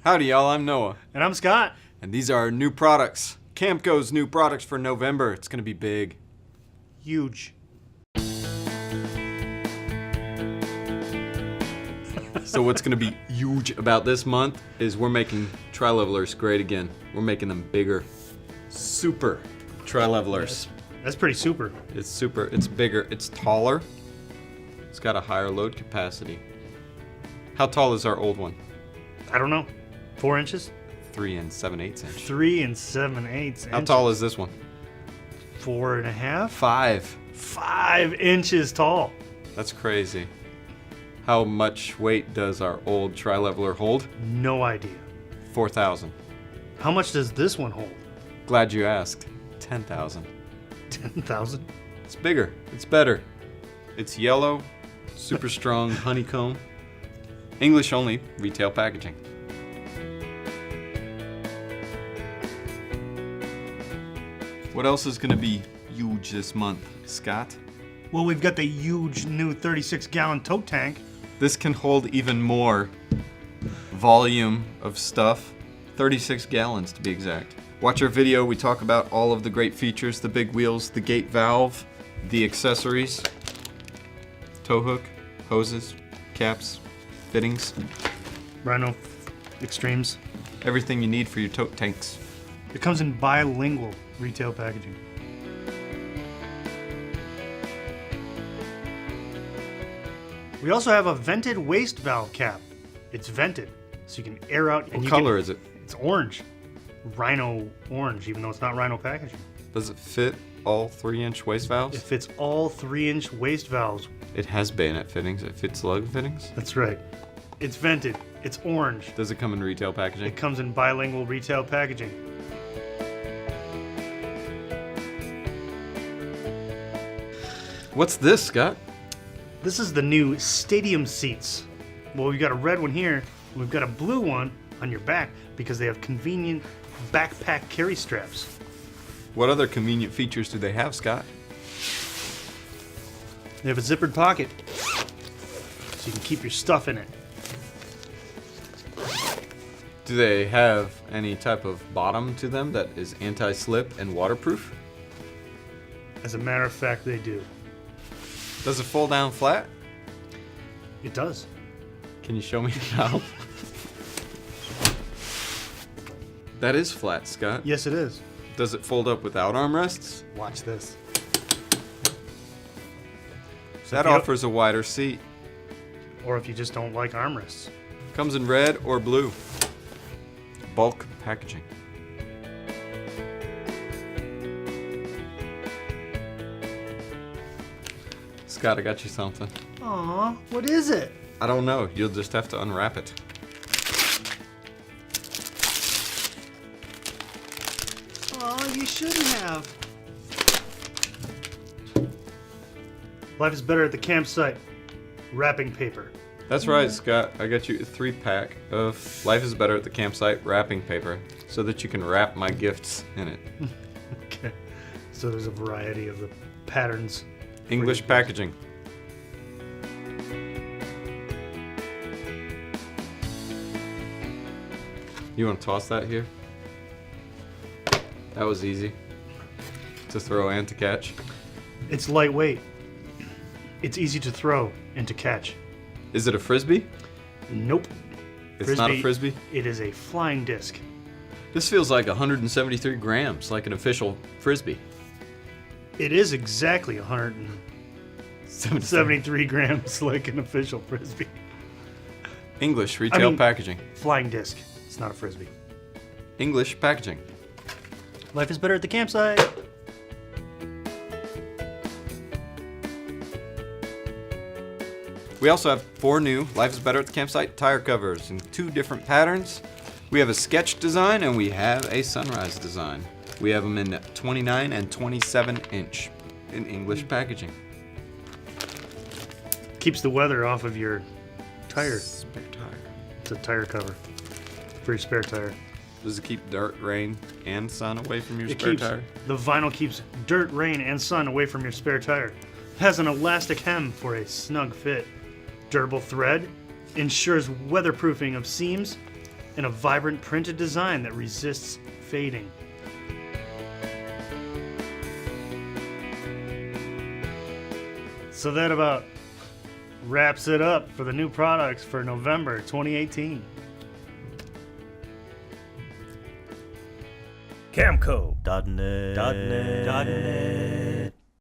Howdy y'all, I'm Noah. And I'm Scott. And these are our new products. Camco's new products for November. It's gonna be big. Huge. So what's gonna be huge about this month is we're making tri-levelers great again. We're making them bigger. Super tri-levelers. That's pretty super. It's super, it's bigger, it's taller. It's got a higher load capacity. How tall is our old one? I don't know. 4 inches? 3 7/8 inch. 3 7/8 inches. How tall is this one? 4.5? 5. 5 inches tall. That's crazy. How much weight does our old tri-leveler hold? No idea. 4,000. How much does this one hold? Glad you asked. 10,000. 10,000? It's bigger. It's better. It's yellow, super strong honeycomb. English only, retail packaging. What else is going to be huge this month, Scott? Well, we've got the huge new 36-gallon tote tank. This can hold even more volume of stuff. 36 gallons to be exact. Watch our video. We talk about all of the great features, the big wheels, the gate valve, the accessories, tow hook, hoses, caps, fittings. Rhino Extremes. Everything you need for your tote tanks. It comes in bilingual retail packaging. We also have a vented waste valve cap. It's vented, so you can air out. What color is it? It's orange. Rhino orange, even though it's not Rhino packaging. Does it fit all 3-inch waste valves? It fits all 3-inch waste valves. It has bayonet fittings. It fits lug fittings. That's right. It's vented. It's orange. Does it come in retail packaging? It comes in bilingual retail packaging. What's this, Scott? This is the new stadium seats. Well, we've got a red one here, and we've got a blue one on your back because they have convenient backpack carry straps. What other convenient features do they have, Scott? They have a zippered pocket, so you can keep your stuff in it. Do they have any type of bottom to them that is anti-slip and waterproof? As a matter of fact, they do. Does it fold down flat? It does. Can you show me how? That is flat, Scott. Yes, it is. Does it fold up without armrests? Watch this. That offers a wider seat. Or if you just don't like armrests. Comes in red or blue. Bulk packaging. Scott, I got you something. Aw, what is it? I don't know. You'll just have to unwrap it. Aw, you shouldn't have. Life is better at the campsite. Wrapping paper. That's right, Scott. I got you a 3-pack of Life is Better at the Campsite wrapping paper so that you can wrap my gifts in it. Okay. So there's a variety of the patterns. English packaging. You want to toss that here? That was easy to throw and to catch. It's lightweight. It's easy to throw and to catch. Is it a frisbee? Nope. It's not a frisbee? It is a flying disc. This feels like 173 grams, like an official frisbee. It is exactly 173 grams like an official frisbee. English retail packaging. Flying disc. It's not a frisbee. English packaging. Life is better at the campsite. We also have 4 new Life is Better at the Campsite tire covers in 2 different patterns. We have a sketch design and we have a sunrise design. We have them in 29 and 27 inch in English packaging. Keeps the weather off of your tire. Spare tire. It's a tire cover for your spare tire. Does it keep dirt, rain, and sun away from your spare tire? The vinyl keeps dirt, rain, and sun away from your spare tire. Has an elastic hem for a snug fit. Durable thread ensures weatherproofing of seams in a vibrant printed design that resists fading. So that about wraps it up for the new products for November 2018. Camco.net.